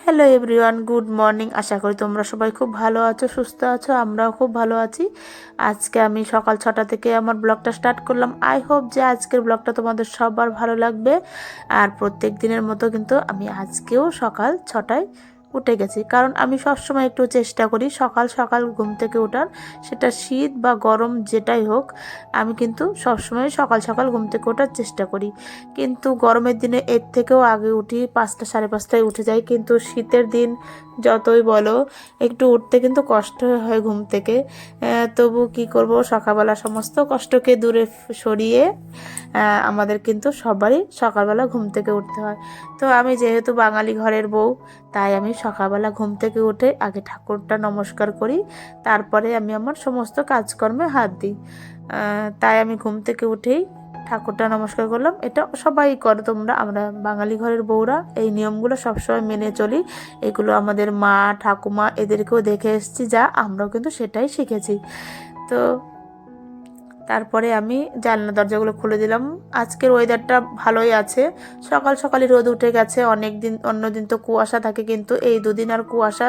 Hello everyone, good morning. আশা করি তোমরা সবাই খুব ভালো আছো, সুস্থ আছো। আমরাও খুব ভালো আছি। আজকে আমি সকাল 6টা থেকে আমার ব্লগটা স্টার্ট করলাম। আই হোপ যে আজকের ব্লগটা তোমাদের সবার ভালো লাগবে। আর প্রত্যেক দিনের মতো কিন্তু আমি আজকেও সকাল 6টায় উঠে গেছি, কারণ আমি সবসময় একটু চেষ্টা করি সকাল সকাল ঘুম থেকে ওঠার। সেটা শীত বা গরম যেটাই হোক, আমি কিন্তু সবসময় সকাল সকাল ঘুম থেকে ওঠার চেষ্টা করি। কিন্তু গরমের দিনে এর থেকেও আগে উঠি, 5টা সাড়ে 5টায় উঠে যাই। কিন্তু শীতের দিন যতই বলো, একটু উঠতে কিন্তু কষ্ট হয় ঘুম থেকে। তবু কি করব, সকালবেলা সমস্ত কষ্টকে দূরে সরিয়ে আমাদের কিন্তু সবারই সকালবেলা ঘুম থেকে উঠতে হয়। তো আমি যেহেতু বাঙালি ঘরের বউ, তাই আমি সকালবেলা ঘুম থেকে উঠে আগে ঠাকুরটা নমস্কার করি, তারপরে আমি আমার সমস্ত কাজকর্মে হাত দিই। তাই আমি ঘুম থেকে উঠেই ঠাকুরটা নমস্কার করলাম। এটা সবাই করে, আমরা বাঙালি ঘরের বউরা এই নিয়মগুলো সবসময় মেনে চলি। এগুলো আমাদের মা ঠাকুমা এদেরকেও দেখে এসেছি, যা আমরাও কিন্তু সেটাই শিখেছি। তো তারপরে আমি জানলা দরজাগুলো খুলে দিলাম। আজকের ওয়েদারটা ভালোই আছে, সকাল সকালই রোদ উঠে গেছে। অন্য দিন তো কুয়াশা থাকে, কিন্তু এই দুদিন আর কুয়াশা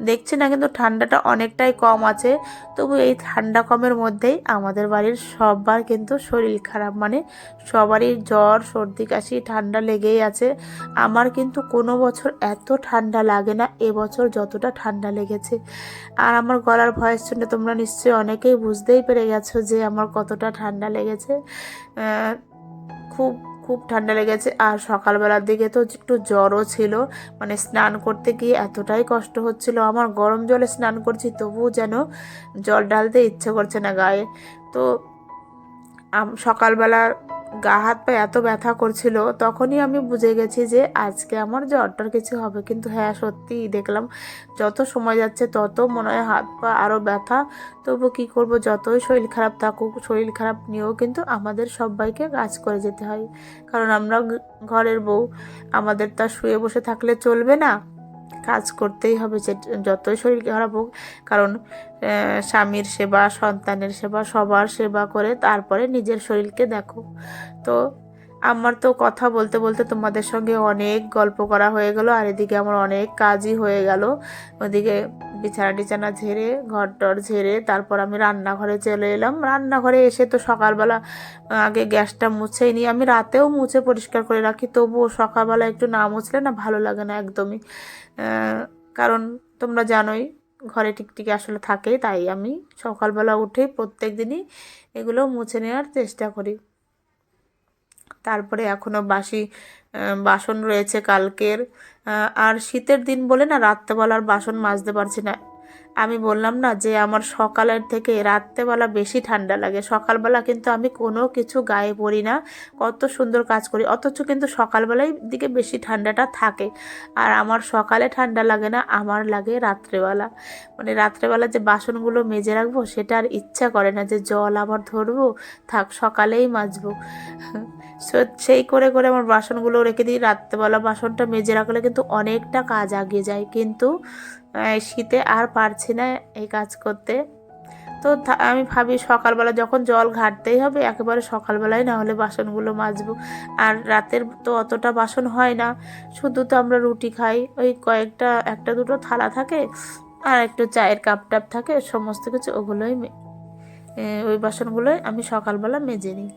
দেখছি না, কিন্তু ঠান্ডাটা অনেকটাই কম আছে। তবু এই ঠান্ডা কমের মধ্যেই আমাদের বাড়ির সবার কিন্তু শরীর খারাপ, মানে সবারই জ্বর সর্দি কাশি ঠান্ডা লেগেই আছে। আমার কিন্তু কোনো বছর এত ঠান্ডা লাগে না, এবছর যতটা ঠান্ডা লেগেছে। আর আমার গলার ভয়েস শুনে তোমরা নিশ্চয়ই অনেকেই বুঝতেই পেরে গেছো যে আমার কতটা ঠান্ডা লেগেছে। খুব খুব ঠান্ডা লেগেছে। আর সকালবেলার দিকে তো একটু জ্বরও ছিল, মানে স্নান করতে গিয়ে এতটাই কষ্ট হচ্ছিল আমার। গরম জলে স্নান করছি তবুও যেন জল ঢালতে ইচ্ছে করছে না গায়ে। তো সকালবেলা গা হাত পা এত ব্যথা করছিল, তখনই আমি বুঝে গেছি যে আজকে আমার জ্বরটার কিছু হবে। কিন্তু হ্যাঁ, সত্যিই দেখলাম যত সময় যাচ্ছে তত মনে হয় হাত পা আরও ব্যথা। তবু কি করব, যতই শরীর খারাপ থাকুক, শরীর খারাপ নিয়েও কিন্তু আমাদের সবাইকে কাজ করে যেতে হয়, কারণ আমরা ঘরের বউ। আমাদের তা শুয়ে বসে থাকলে চলবে না, কাজ করতেই হবে যতই শরীর খারাপ হোক। কারণ স্বামীর সেবা, সন্তানের সেবা, সবার সেবা করে তারপরে নিজের শরীরকে দেখো। তো আমার তো কথা বলতে বলতে তোমাদের সঙ্গে অনেক গল্প করা হয়ে গেল, আর এদিকে আমার অনেক কাজই হয়ে গেল। ওদিকে বিছানা টিছানা ঝেড়ে, ঘর টর ঝেড়ে তারপর আমি রান্নাঘরে চলে এলাম। রান্নাঘরে এসে তো সকালবেলা আগে গ্যাসটা মুছেই নিই। আমি রাতেও মুছে পরিষ্কার করে রাখি, তবুও সকালবেলা একটু না মুছলে না ভালো লাগে না একদমই। কারণ তোমরা জানোই ঘরে টিকটিকি আসলে থাকে, তাই আমি সকালবেলা উঠে প্রত্যেক দিনই এগুলো মুছে নেওয়ার চেষ্টা করি। তারপরে এখনও বাসি বাসন রয়েছে কালকের। আর শীতের দিন বলে না রাত্রেবেলার বাসন মাজতে পারছি না। আমি বললাম না যে আমার সকালের থেকে রাত্রেবেলা বেশি ঠান্ডা লাগে। সকালবেলা কিন্তু আমি কোনো কিছু গায়ে পরি না, কত সুন্দর কাজ করি, অথচ কিন্তু সকালবেলায় দিকে বেশি ঠান্ডাটা থাকে। আর আমার সকালে ঠান্ডা লাগে না, আমার লাগে রাত্রেবেলা। মানে রাত্রেবেলা যে বাসনগুলো মেজে রাখবো সেটা আর ইচ্ছা করে না, যে জল আবার ধরবো, থাক সকালেই মাজবো। সেই করে করে আমার বাসনগুলো রেখে দিই। রাত্রেবেলা বাসনটা মেজে রাখলে কিন্তু অনেকটা কাজ আগিয়ে যায়, কিন্তু শীতে আর পারছি না এই কাজ করতে। তো আমি ভাবি সকালবেলা যখন জল ঘাটতেই হবে, একেবারে সকালবেলায় না হলে বাসনগুলো মাজবো। আর রাতের তো অতটা বাসন হয় না, শুধু তো আমরা রুটি খাই, ওই কয়েকটা একটা দুটো থালা থাকে, আর একটু চায়ের কাপ টাপ থাকে, সমস্ত কিছু ওই বাসনগুলোই আমি সকালবেলা মেজে নিই।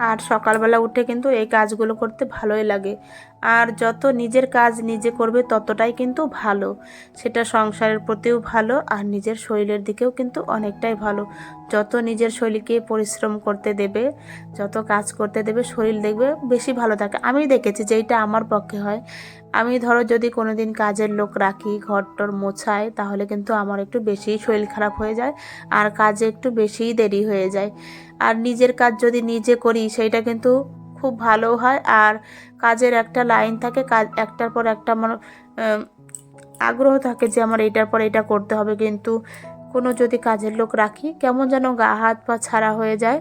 আর সকালবেলা উঠে কিন্তু এই কাজগুলো করতে ভালোই লাগে। আর যত নিজের কাজ নিজে করবে ততটাই কিন্তু ভালো, সেটা সংসারের প্রতিও ভালো, আর নিজের শরীরের দিকেও কিন্তু অনেকটাই ভালো। যত নিজের শরীরকে পরিশ্রম করতে দেবে, যত কাজ করতে দেবে, শরীর দেখবে বেশি ভালো থাকে। আমি দেখেছি যে এইটা আমার পক্ষে হয়। আমি ধরো যদি কোনো দিন কাজের লোক রাখি, ঘর টর মোছায়, তাহলে কিন্তু আমার একটু বেশিই শরীর খারাপ হয়ে যায়, আর কাজে একটু বেশিই দেরি হয়ে যায়। আর নিজের কাজ যদি নিজে করি সেইটা কিন্তু খুব ভালো হয়। আর কাজের একটা লাইন থাকে, কাজ একটার পর একটা আমার আগ্রহ থাকে যে আমার এইটার পর এটা করতে হবে। কিন্তু কোনো যদি কাজের লোক রাখি, কেমন যেন গা হাত পা ছাড়া হয়ে যায়।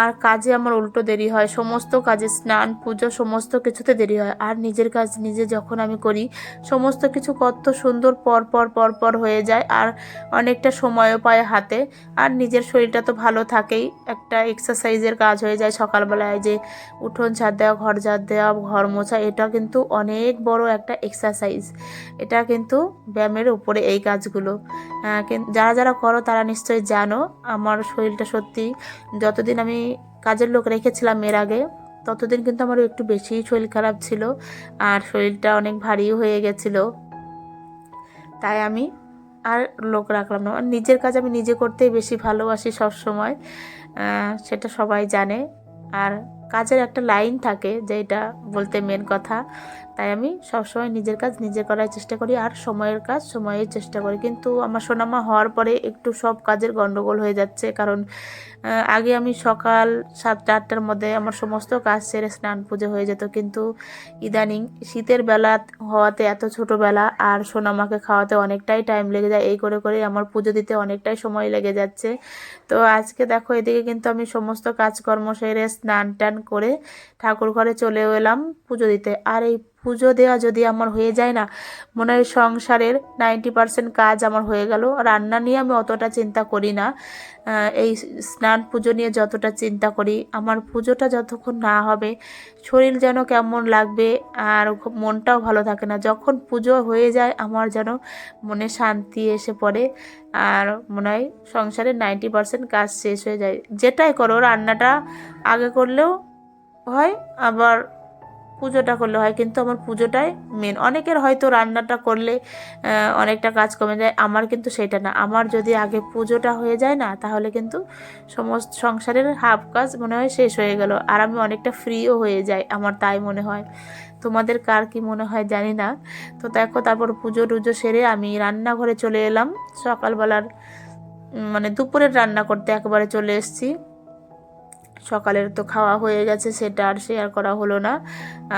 আর কাজে আমার উল্টো দেরি হয়, সমস্ত কাজে, স্নান পুজো সমস্ত কিছুতে দেরি হয়। আর নিজের কাজ নিজে যখন আমি করি, সমস্ত কিছু কত সুন্দর পর পর পর পর হয়ে যায়, আর অনেকটা সময়ও পায় হাতে। আর নিজের শরীরটা তো ভালো থাকেই, একটা এক্সারসাইজের কাজ হয়ে যায় সকালবেলায়, যে উঠোন ঝাড় দেওয়া, ঘর ঝাড় দেওয়া, ঘর মোছা, এটা কিন্তু অনেক বড় একটা এক্সারসাইজ। এটা কিন্তু ব্যায়ামের উপরে এই কাজগুলো। যারা যারা করো তারা নিশ্চয়ই জানো। আমার শরীরটা সত্যি, যতদিন আমি কাজের লোক রেখেছিলাম এর আগে, ততদিন কিন্তু আমার একটু বেশি শরীর খারাপ ছিল, আর শরীরটা অনেক ভারীও হয়ে গেছিলো। তাই আমি আর লোক রাখলাম না, আর নিজের কাজ আমি নিজে করতেই বেশি ভালোবাসি সব সময়, সেটা সবাই জানে। আর কাজের একটা লাইন থাকে, যে এটা বলতে মেন কথা। তাই আমি সবসময় নিজের কাজ নিজে করার চেষ্টা করি, আর সময়ের কাজ সময়ের চেষ্টা করি। কিন্তু আমার সোনামা হওয়ার পরে একটু সব কাজের গন্ডগোল হয়ে যাচ্ছে, কারণ আগে আমি সকাল 7টা-8টার মধ্যে আমার সমস্ত কাজ সেরে স্নান পুজো হয়ে যেত, কিন্তু ইদানিং শীতের বেলা হওয়াতে, এত ছোটোবেলা, আর সোনামাকে খাওয়াতে অনেকটাই টাইম লেগে যায়, এই করে করে আমার পুজো দিতে অনেকটাই সময় লেগে যাচ্ছে। তো আজকে দেখো, এদিকে কিন্তু আমি সমস্ত কাজকর্ম সেরে স্নান টান করে ঠাকুর ঘরে চলেও এলাম পুজো দিতে। আর এই পুজো দেওয়া যদি আমার হয়ে যায় না, মনে হয় সংসারের 90% কাজ আমার হয়ে গেল। রান্না নিয়ে আমি অতটা চিন্তা করি না, এই স্নান পুজো নিয়ে যতটা চিন্তা করি। আমার পুজোটা যতক্ষণ না হবে, শরীর যেন কেমন লাগবে, আর মনটাও ভালো থাকে না। যখন পুজো হয়ে যায়, আমার যেন মনে শান্তি এসে পড়ে, আর মনে হয় সংসারের 90% কাজ শেষ হয়ে যায়। যেটাই করো, রান্নাটা আগে করলেও হয়, আবার পুজোটা করলে হয়, কিন্তু আমার পুজোটাই মেন। অনেকের হয়তো রান্নাটা করলে অনেকটা কাজ কমে যায়, আমার কিন্তু সেটা না। আমার যদি আগে পুজোটা হয়ে যায় না, তাহলে কিন্তু সমস্ত সংসারের হাফ কাজ মনে হয় শেষ হয়ে গেল, আর আমি অনেকটা ফ্রিও হয়ে যাই, আমার তাই মনে হয়। তোমাদের কার কি মনে হয় জানি না। তো দেখো, তারপর পুজো টুজো সেরে আমি রান্নাঘরে চলে এলাম। সকালবেলার মানে দুপুরের রান্না করতে একেবারে চলে এসেছি। সকালের তো খাওয়া হয়ে গেছে, সেটা আর শেয়ার করা হলো না।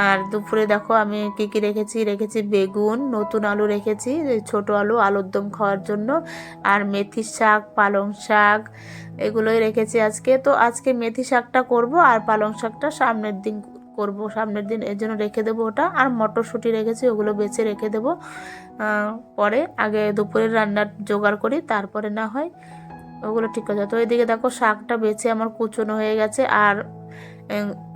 আর দুপুরে দেখো আমি কী কী রেখেছি বেগুন, নতুন আলু রেখেছি, ছোট আলু, আলুর দম খাওয়ার জন্য, আর মেথি শাক, পালং শাক, এগুলোই রেখেছি আজকে। তো আজকে মেথি শাকটা করব, আর পালং শাকটা সামনের দিন করব, সামনের দিন, এর জন্য রেখে দেবো ওটা। আর মটরশুঁটি রেখেছি, ওগুলো বেছে রেখে দেবো পরে। আগে দুপুরের রান্নার জোগাড় করি, তারপরে না হয় ওগুলো ঠিক আছে। তো এদিকে দেখো, শাকটা বেছে আমার কুচনো হয়ে গেছে, আর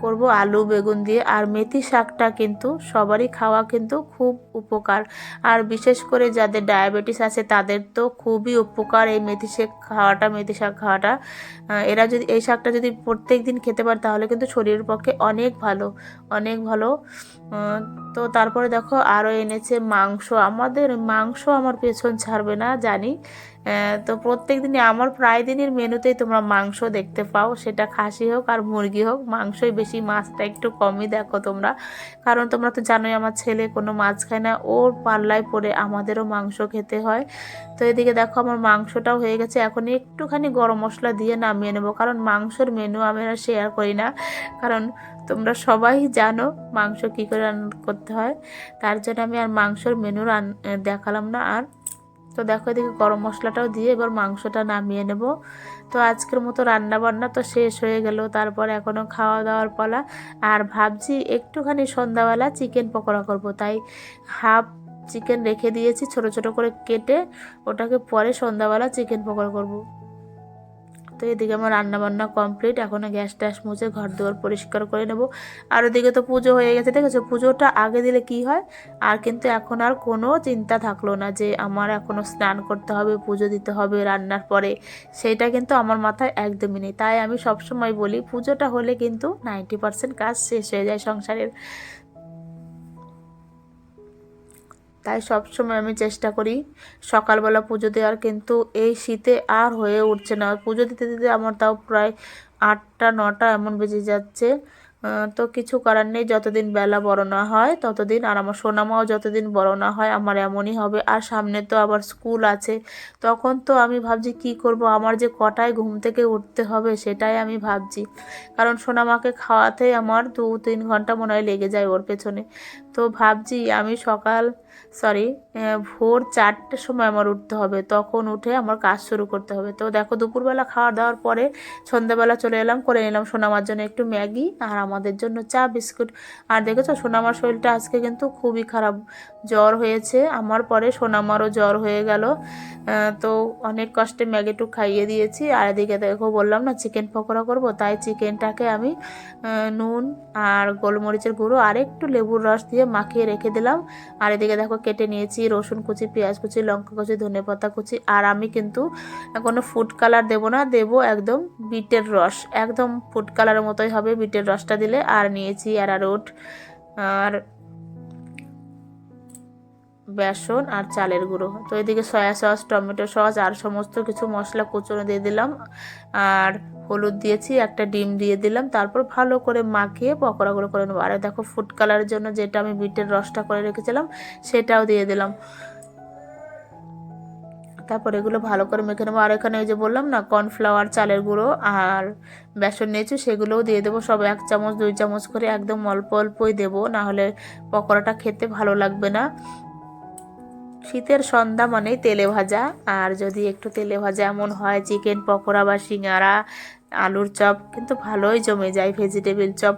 করব আলু বেগুন দিয়ে। আর মেথি শাকটা কিন্তু সবারই খাওয়া কিন্তু খুব উপকার, আর বিশেষ করে যাদের ডায়াবেটিস আছে তাদের তো খুবই উপকার এই মেথি শাক খাওয়াটা। এরা যদি এই শাকটা যদি প্রত্যেক দিন খেতে পারে, তাহলে কিন্তু শরীরের পক্ষে অনেক ভালো, অনেক ভালো। তো তারপরে দেখো, আরও এনেছে মাংস। আমাদের মাংস আমার পেছন ছাড়বে না জানি। তো প্রত্যেক দিনই আমার প্রায় দিনের মেনুতেই তোমরা মাংস দেখতে পাও, সেটা খাসি হোক আর মুরগি হোক, মাংসই বেশি, মাছটা একটু কমই দেখো তোমরা। কারণ তোমরা তো জানোই আমার ছেলে কোনো মাছ খায় না, ওর পাল্লায় পড়ে আমাদেরও মাংস খেতে হয়। তো এদিকে দেখো, আমার মাংসটাও হয়ে গেছে। এখন একটুখানি গরম মশলা দিয়ে নামিয়ে নেবো, কারণ মাংসর মেনু আমি আর শেয়ার করি না, কারণ তোমরা সবাই জানো মাংস কী করে রান্না করতে হয়। তার জন্য আমি আর মাংসর মেনু দেখালাম না আর। তো দেখো, এদিকে গরম মশলাটাও দিয়ে এবার মাংসটা নামিয়ে নেব। তো আজকের মতো রান্না বান্না তো শেষ হয়ে গেল, তারপর এখনও খাওয়া দাওয়ার পালা। আর ভাবছি একটুখানি সন্ধ্যাবেলা চিকেন পকোড়া করব, তাই হাফ চিকেন রেখে দিয়েছি ছোট ছোট করে কেটে, ওটাকে পরে সন্ধ্যাবেলা চিকেন পকোড়া করব। তো এদিকে আমার রান্না বান্না কমপ্লিট, এখনও গ্যাস ট্যাস মুছে ঘর দুয়ার পরিষ্কার করে নেব। আর ওদিকে তো পুজো হয়ে গেছে, দেখেছো, পুজোটা আগে দিলে কি হয়। আর কিন্তু এখন আর কোনো চিন্তা থাকলো না যে আমার এখনও স্নান করতে হবে, পুজো দিতে হবে রান্নার পরে, সেইটা কিন্তু আমার মাথায় একদমই নেই। তাই আমি সবসময় বলি, পুজোটা হলে কিন্তু 90% কাজ শেষ হয়ে যায় সংসারের। তাই সবসময় আমি চেষ্টা করি সকালবেলা পুজো দেওয়ার, কিন্তু এই শীতে আর হয়ে উঠছে না। পুজো দিতে দিতে আমার তাও প্রায় 8টা 9টা এমন বেজে যাচ্ছে। তো কিছু করার নেই, যতদিন বেলা বড় না হয় ততদিন, আর আমার সোনামাও যতদিন বড় না হয় আমার এমনই হবে। আর সামনে তো আবার স্কুল আছে, তখন তো আমি ভাবছি কি করব, আমার যে কটায় ঘুম থেকে উঠতে হবে সেটাই আমি ভাবছি। কারণ সোনামাকে খাওয়াতে আমার 2-3 ঘন্টা মনে হয় লেগে যায় ওর পেছনে। তো ভাবছি আমি ভোর 4টের সময় আমার উঠতে হবে, তখন উঠে আমার কাজ শুরু করতে হবে। তো দেখো দুপুরবেলা খাওয়া দাওয়ার পরে সন্ধ্যাবেলা চলে এলাম, করে নিলাম সোনামার জন্য একটু ম্যাগি আর আমাদের জন্য চা বিস্কুট। আর দেখেছো সোনামার শরীরটা আজকে কিন্তু খুবই খারাপ, জ্বর হয়েছে আমার, পরে সোনামারও জ্বর হয়ে গেল। তো অনেক কষ্টে ম্যাগিটু খাইয়ে দিয়েছি। আর এদিকে দেখো বললাম না চিকেন পকোড়া করব, তাই চিকেনটাকে আমি নুন আর গোলমরিচের গুঁড়ো আর একটু লেবুর রস দিয়ে মাখিয়ে রেখে দিলাম। আর এদিকে দেখো কেটে নিয়েছি রসুন কুচি, পেঁয়াজ কুচি, লঙ্কা কুচি, ধনেপাতা কুচি। আর আমি কিন্তু কোনো ফুড কালার দেবো না, দেবো একদম বিটের রস, একদম ফুড কালারের মতোই হবে বিটের রসটা দিলে। আর নিয়েছি অ্যারারুট আর বেসন আর চালের গুঁড়ো। তো এদিকে সয়া সস, টমেটো সস আর সমস্ত কিছু মশলা কুচনো দিয়ে দিলাম, আর হলুদ দিয়েছি, একটা ডিম দিয়ে দিলাম। তারপর ভালো করে মাখিয়ে পকোড়াগুলো করে নেবো। আর দেখো ফুড কালারের জন্য যেটা আমি বিটের রসটা করে রেখেছিলাম সেটাও দিয়ে দিলাম। তারপর এগুলো ভালো করে মেখে নেবো। আর এখানে ওই যে বললাম না কর্নফ্লাওয়ার, চালের গুঁড়ো আর বেসন নিয়েছি, সেগুলোও দিয়ে দেবো সব 1 চামচ 2 চামচ করে, একদম অল্প অল্পই দেবো, নাহলে পকোড়াটা খেতে ভালো লাগবে না। শীতের সন্ধ্যা মানেই তেলে ভাজা, আর যদি একটু তেলে ভাজা এমন হয় চিকেন পকোড়া বা সিঙ্গারা, আলুর চপ কিন্তু ভালোই জমে যায়, ভেজিটেবিল চপ।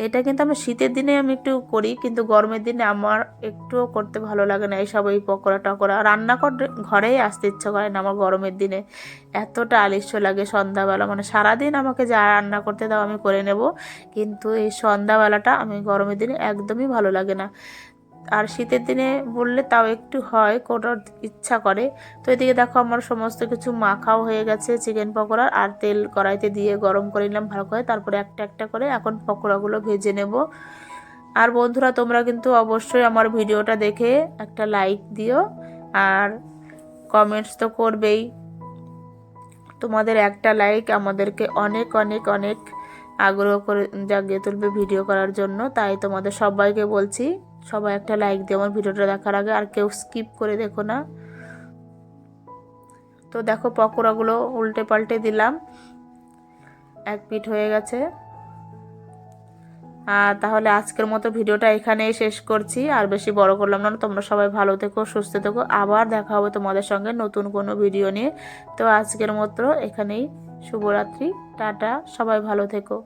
এটা কিন্তু আমি শীতের দিনে আমি একটু করি, কিন্তু গরমের দিনে আমার একটুও করতে ভালো লাগে না এইসব, এই পকোড়া টকোড়া রান্না ঘরেই আসতে ইচ্ছা করে না আমার গরমের দিনে। এতটা আলস্য লাগে সন্ধ্যাবেলা, মানে সারাদিন আমাকে যা রান্না করতে দাও আমি করে নেব, কিন্তু এই সন্ধ্যাবেলাটা আমি গরমের দিনে একদমই ভালো লাগে না। আর শীতের দিনে বললে তাও একটু হয়, করার ইচ্ছা করে। তো এদিকে দেখো আমার সমস্ত কিছু মাখাও হয়ে গেছে চিকেন পকোড়া, আর তেল কড়াইতে দিয়ে গরম করে নিলাম ভালো করে, তারপরে একটা একটা করে এখন পকোড়াগুলো ভেজে নেব। আর বন্ধুরা তোমরা কিন্তু অবশ্যই আমার ভিডিওটা দেখে একটা লাইক দিও, আর কমেন্টস তো করবেই। তোমাদের একটা লাইক আমাদেরকে অনেক অনেক অনেক আগ্রহ করে জাগিয়ে তুলবে ভিডিও করার জন্য। তাই তোমাদের সবাইকে বলছি সবাই একটা লাইক দিও আমার ভিডিওটা দেখার আগে, আর কেউ স্কিপ করে দেখো না। তো দেখো পকোড়াগুলো উল্টে পাল্টে দিলাম, এক পিঠ হয়ে গেছে। তাহলে আজকের মতো ভিডিওটা এখানেই শেষ করছি, আর বেশি বড় করলাম না। তোমরা সবাই ভালো থেকো, সুস্থ থেকো, আবার দেখা হবে তোমাদের সঙ্গে নতুন কোনো ভিডিও নিয়ে। তো আজকের মতো এখানেই, শুভরাত্রি, টাটা, সবাই ভালো থেকো।